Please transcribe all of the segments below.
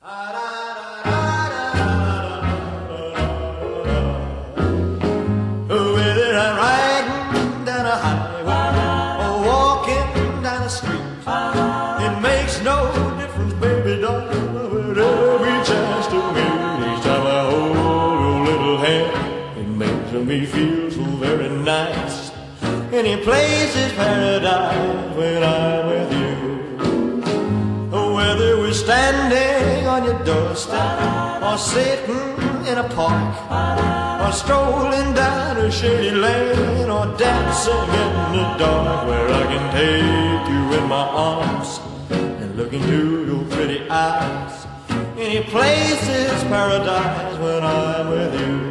Whether I'm riding down a highway or walking down a street, it makes no difference, baby doll, whatever we chance to meet. Each time I hold your little hand, it makes me feel so very nice. Any place is paradise when I'm with you. Whether we're standing on your doorstep or sitting in a park or strolling down a shady lane or dancing in the dark, where I can take you in my arms and look into your pretty eyes. Any place is paradise when I'm with you.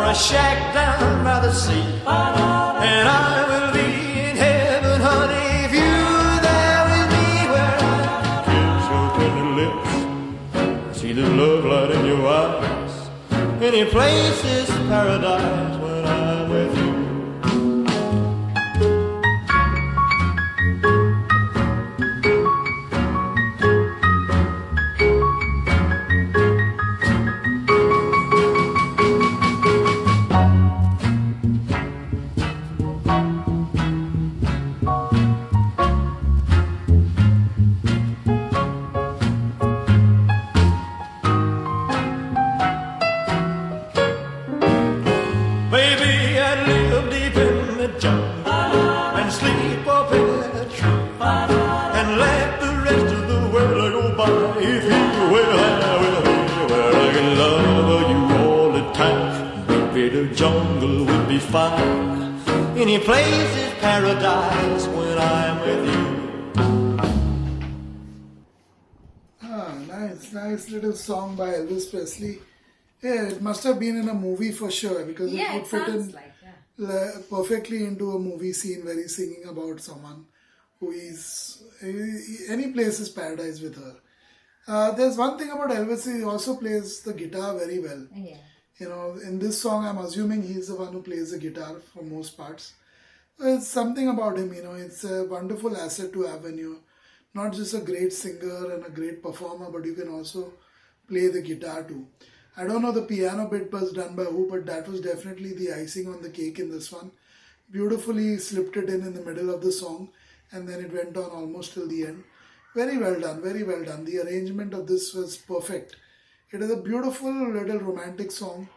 A shack down by the sea, and I will be in heaven, honey, if you're there with me, where I kiss your tender lips, see the love light in your eyes. Any place is paradise when I'm with you. Jungle would be fine. Any place is paradise when I'm with you. Nice little song by Elvis Presley. Yeah, it must have been in a movie for sure, because it would fit in perfectly into a movie scene where he's singing about someone who is, any place is paradise with her. There's one thing about Elvis, he also plays the guitar very well. Yeah. You know, in this song, I'm assuming he's the one who plays the guitar for most parts. It's something about him, you know, it's a wonderful asset to have when you're not just a great singer and a great performer, but you can also play the guitar too. I don't know the piano bit was done by who, but that was definitely the icing on the cake in this one. Beautifully slipped it in the middle of the song, and then it went on almost till the end. Very well done, very well done. The arrangement of this was perfect. It is a beautiful little romantic song.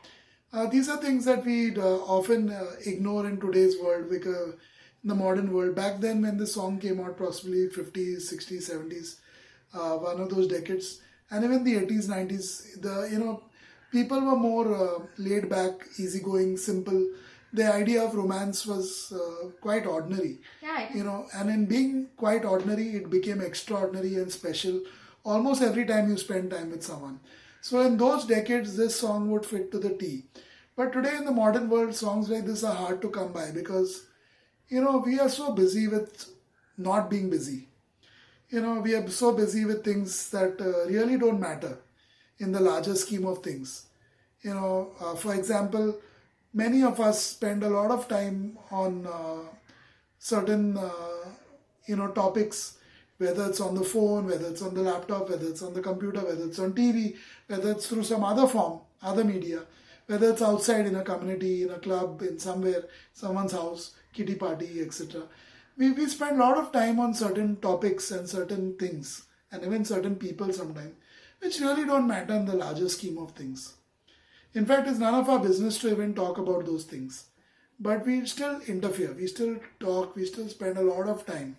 These are things that we often ignore in today's world, because in the modern world. Back then when the song came out, possibly 50s, 60s, 70s, one of those decades, and even the 80s, 90s, people were more laid back, easygoing, simple. The idea of romance was quite ordinary. Yeah. And in being quite ordinary, it became extraordinary and special almost every time you spend time with someone. So in those decades, this song would fit to the T. But today in the modern world, songs like this are hard to come by because, we are so busy with not being busy. We are so busy with things that really don't matter in the larger scheme of things. For example, many of us spend a lot of time on certain, topics, whether it's on the phone, whether it's on the laptop, whether it's on the computer, whether it's on TV, whether it's through some other form, other media, whether it's outside in a community, in a club, in somewhere, someone's house, kitty party, etc. We spend a lot of time on certain topics and certain things, and even certain people sometimes, which really don't matter in the larger scheme of things. In fact, it's none of our business to even talk about those things. But we still interfere, we still talk, we still spend a lot of time.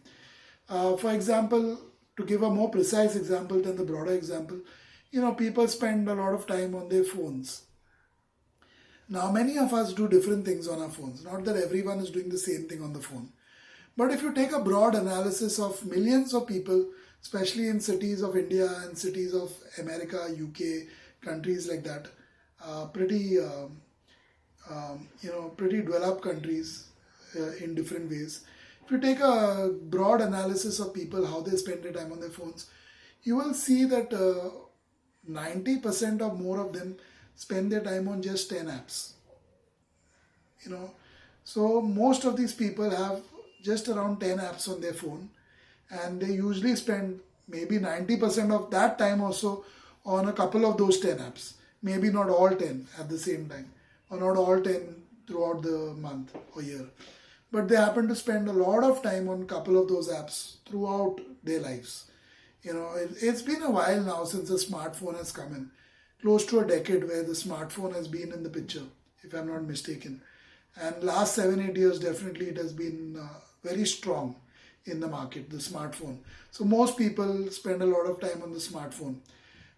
For example, to give a more precise example than the broader example, people spend a lot of time on their phones. Now, many of us do different things on our phones. Not that everyone is doing the same thing on the phone. But if you take a broad analysis of millions of people, especially in cities of India and cities of America, UK, countries like that, pretty pretty developed countries in different ways. If you take a broad analysis of people, how they spend their time on their phones, you will see that 90% or more of them spend their time on just 10 apps. So most of these people have just around 10 apps on their phone, and they usually spend maybe 90% of that time also on a couple of those 10 apps. Maybe not all 10 at the same time, or not all 10 throughout the month or year. But they happen to spend a lot of time on a couple of those apps throughout their lives. It's been a while now since the smartphone has come in. Close to a decade where the smartphone has been in the picture, if I'm not mistaken. And last 7-8 years, definitely it has been very strong in the market, the smartphone. So most people spend a lot of time on the smartphone.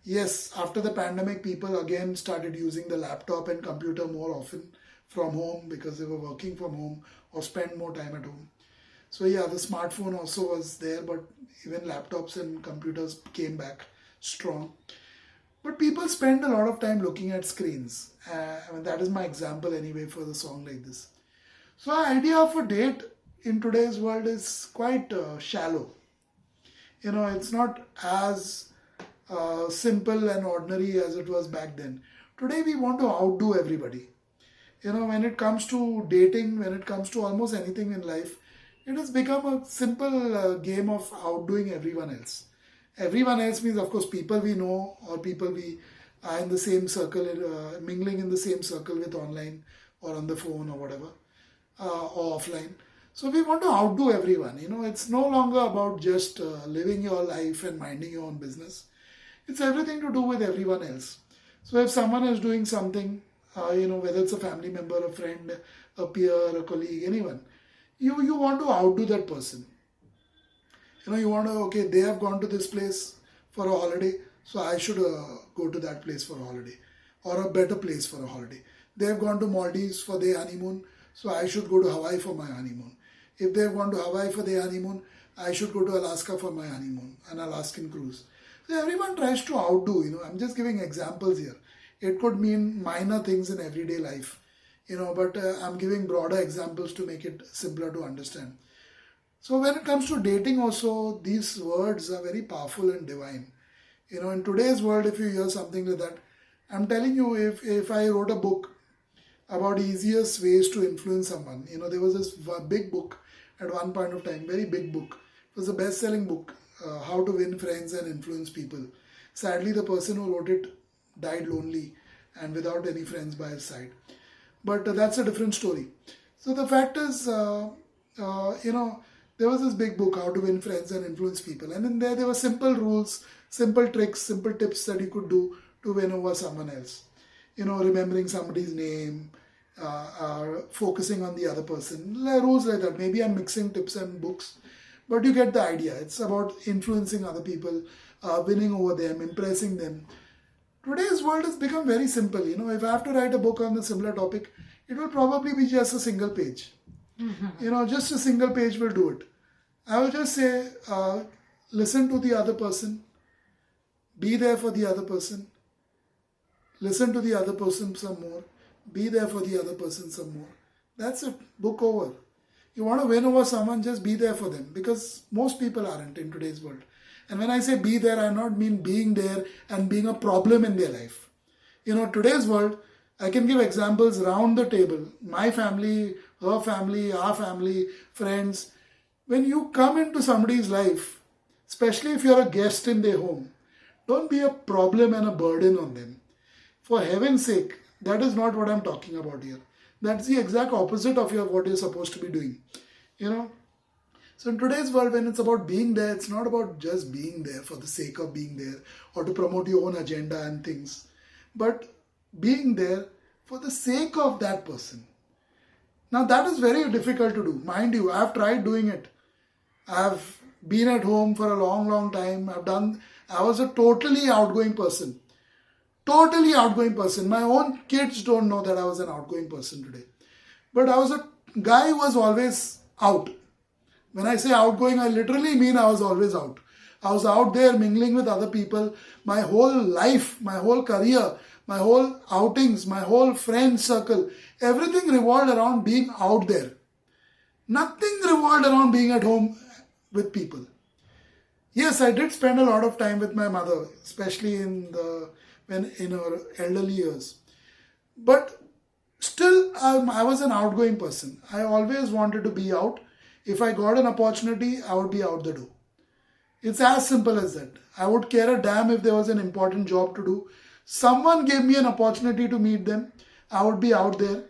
Yes, after the pandemic, people again started using the laptop and computer more often from home because they were working from home or spend more time at home. So yeah, the smartphone also was there, but even laptops and computers came back strong. But people spend a lot of time looking at screens. That is my example anyway for the song like this. So the idea of a date in today's world is quite shallow. It's not as simple and ordinary as it was back then. Today we want to outdo everybody. When it comes to dating, when it comes to almost anything in life, it has become a simple game of outdoing everyone else. Everyone else means, of course, people we know or people we are in the same circle, mingling in the same circle with online or on the phone or whatever, or offline. So we want to outdo everyone. It's no longer about just living your life and minding your own business. It's everything to do with everyone else. So if someone is doing something, whether it's a family member, a friend, a peer, a colleague, anyone, you want to outdo that person. You want to, okay, they have gone to this place for a holiday, so I should go to that place for a holiday, or a better place for a holiday. They have gone to Maldives for their honeymoon, so I should go to Hawaii for my honeymoon. If they have gone to Hawaii for their honeymoon, I should go to Alaska for my honeymoon, an Alaskan cruise. So everyone tries to outdo, I'm just giving examples here. It could mean minor things in everyday life, but I'm giving broader examples to make it simpler to understand. So when it comes to dating also, these words are very powerful and divine. In today's world, if you hear something like that, I'm telling you, if I wrote a book about easiest ways to influence someone, there was this big book at one point of time, very big book. It was a best-selling book, How to Win Friends and Influence People. Sadly, the person who wrote it died lonely and without any friends by his side. But that's a different story. So the fact is, there was this big book, How to Win Friends and Influence People. And in there were simple rules, simple tricks, simple tips that you could do to win over someone else. Remembering somebody's name, focusing on the other person. Rules like that. Maybe I'm mixing tips and books, but you get the idea. It's about influencing other people, winning over them, impressing them. Today's world has become very simple. If I have to write a book on a similar topic, it will probably be just a single page. Just a single page will do it. I will just say, listen to the other person, be there for the other person, listen to the other person some more, be there for the other person some more. That's it, book over. You want to win over someone, just be there for them, because most people aren't in today's world. And when I say be there, I not mean being there and being a problem in their life. Today's world, I can give examples round the table. My family, her family, our family, friends. When you come into somebody's life, especially if you're a guest in their home, don't be a problem and a burden on them. For heaven's sake, that is not what I'm talking about here. That's the exact opposite of what you're supposed to be doing. So in today's world, when it's about being there, it's not about just being there for the sake of being there or to promote your own agenda and things, but being there for the sake of that person. Now that is very difficult to do. Mind you, I have tried doing it. I have been at home for a long time. I was a totally outgoing person. Totally outgoing person. My own kids don't know that I was an outgoing person today. But I was a guy who was always out. When I say outgoing, I literally mean I was always out. I was out there mingling with other people. My whole life, my whole career my whole outings, my whole friend circle, everything revolved around being out there. Nothing revolved around being at home with people. Yes, I did spend a lot of time with my mother, especially in her elderly years. But still, I was an outgoing person. I always wanted to be out. If I got an opportunity, I would be out the door. It's as simple as that. I would care a damn if there was an important job to do. Someone gave me an opportunity to meet them. I would be out there,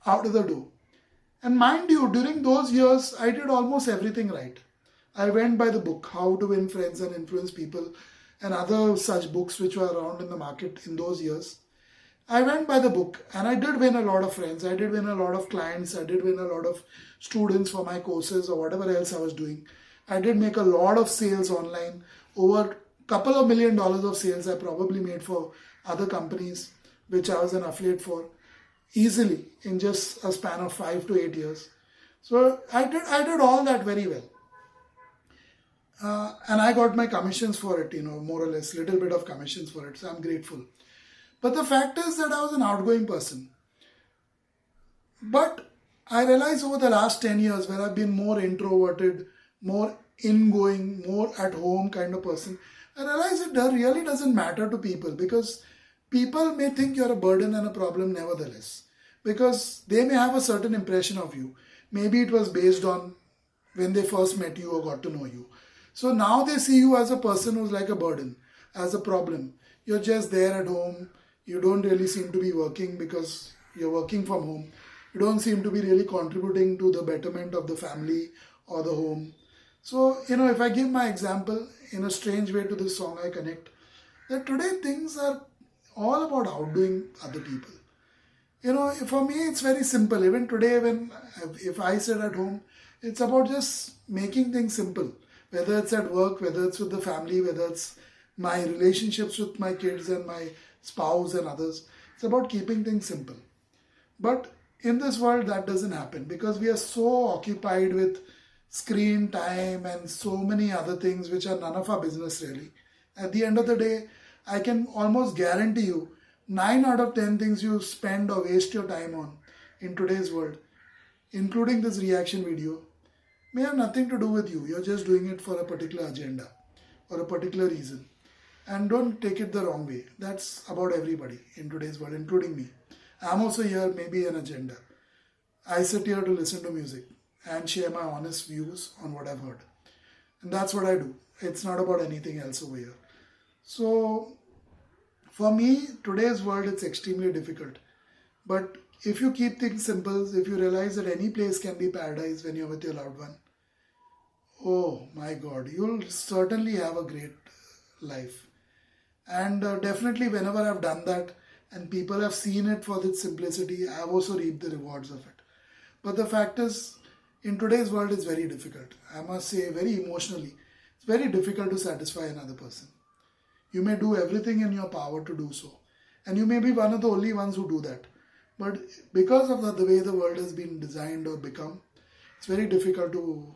out of the door. And mind you, during those years, I did almost everything right. I went by the book, How to Win Friends and Influence People, and other such books which were around in the market in those years. I went by the book and I did win a lot of friends. I did win a lot of clients. I did win a lot of students for my courses or whatever else I was doing. I did make a lot of sales online. Over a couple of $1 million of sales I probably made for other companies which I was an affiliate for easily in just a span of 5 to 8 years. So I did all that very well. And I got my commissions for it, more or less, little bit of commissions for it. So I'm grateful. But the fact is that I was an outgoing person. But I realized over the last 10 years where I've been more introverted, more ingoing, more at home kind of person, I realized it really doesn't matter to people, because people may think you're a burden and a problem nevertheless. Because they may have a certain impression of you. Maybe it was based on when they first met you or got to know you. So now they see you as a person who's like a burden, as a problem. You're just there at home. You don't really seem to be working because you're working from home. You don't seem to be really contributing to the betterment of the family or the home. So, if I give my example in a strange way to this song, I connect that today things are all about outdoing other people. For me, it's very simple. Even today, if I sit at home, it's about just making things simple. Whether it's at work, whether it's with the family, whether it's my relationships with my kids and my spouse and others. It's about keeping things simple. But in this world, that doesn't happen because we are so occupied with screen time and so many other things which are none of our business really. At the end of the day, I can almost guarantee you 9 out of 10 things you spend or waste your time on in today's world, including this reaction video, may have nothing to do with you. You're just doing it for a particular agenda or a particular reason. And don't take it the wrong way. That's about everybody in today's world, including me. I'm also here, maybe an agenda. I sit here to listen to music and share my honest views on what I've heard. And that's what I do. It's not about anything else over here. So, for me, today's world, it's extremely difficult. But if you keep things simple, if you realize that any place can be paradise when you're with your loved one, oh my God, you'll certainly have a great life. And definitely whenever I've done that and people have seen it for its simplicity, I've also reaped the rewards of it. But the fact is, in today's world, it's very difficult. I must say, very emotionally, it's very difficult to satisfy another person. You may do everything in your power to do so. And you may be one of the only ones who do that. But because of the way the world has been designed or become, it's very difficult to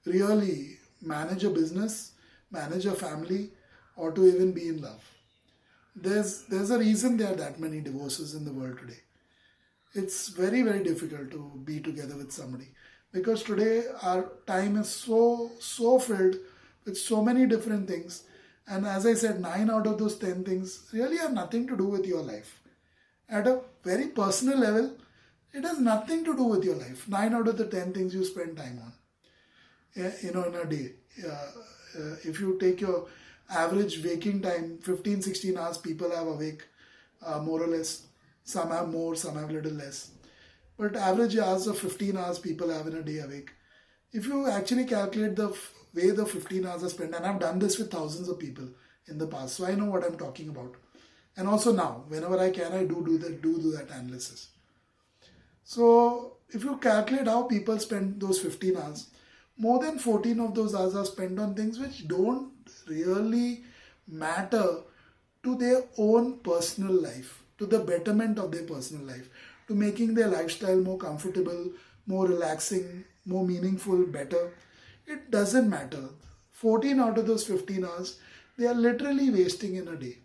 really manage a business, manage a family, or to even be in love. There's a reason there are that many divorces in the world today. It's very, very difficult to be together with somebody. Because today our time is so filled with so many different things. And as I said, 9 out of those 10 things really have nothing to do with your life. At a very personal level, it has nothing to do with your life. 9 out of the 10 things you spend time on, in a day. If you take your average waking time, 15, 16 hours people have awake, more or less. Some have more, some have little less. But average hours of 15 hours people have in a day awake. If you actually calculate the way the 15 hours are spent, and I've done this with thousands of people in the past, so I know what I'm talking about. And also now, whenever I can, I do that analysis. So if you calculate how people spend those 15 hours, more than 14 of those hours are spent on things which don't really matter to their own personal life, to the betterment of their personal life, to making their lifestyle more comfortable, more relaxing, more meaningful, better. It doesn't matter. 14 out of those 15 hours, they are literally wasting in a day.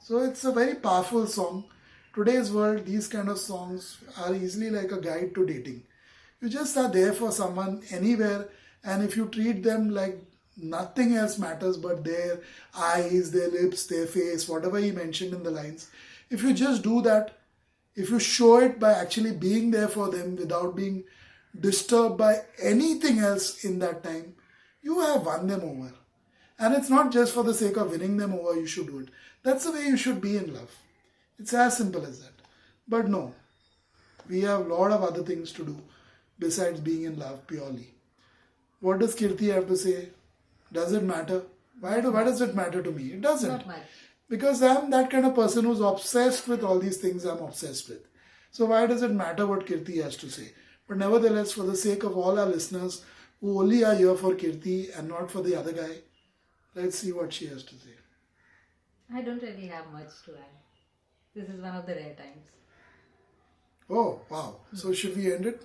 So it's a very powerful song. Today's world, these kind of songs are easily like a guide to dating. You just are there for someone anywhere, and if you treat them like nothing else matters but their eyes, their lips, their face, whatever he mentioned in the lines, if you just do that, if you show it by actually being there for them without being disturbed by anything else in that time, you have won them over. And it's not just for the sake of winning them over, you should do it. That's the way you should be in love. It's as simple as that. But no, we have a lot of other things to do besides being in love purely. What does Kirti have to say? Does it matter? Why does it matter to me? It doesn't. Not much. Because I'm that kind of person who's obsessed with all these things I'm obsessed with. So why does it matter what Kirti has to say? But nevertheless, for the sake of all our listeners who only are here for Kirti and not for the other guy, let's see what she has to say. I don't really have much to add. This is one of the rare times. Oh, wow. So should we end it?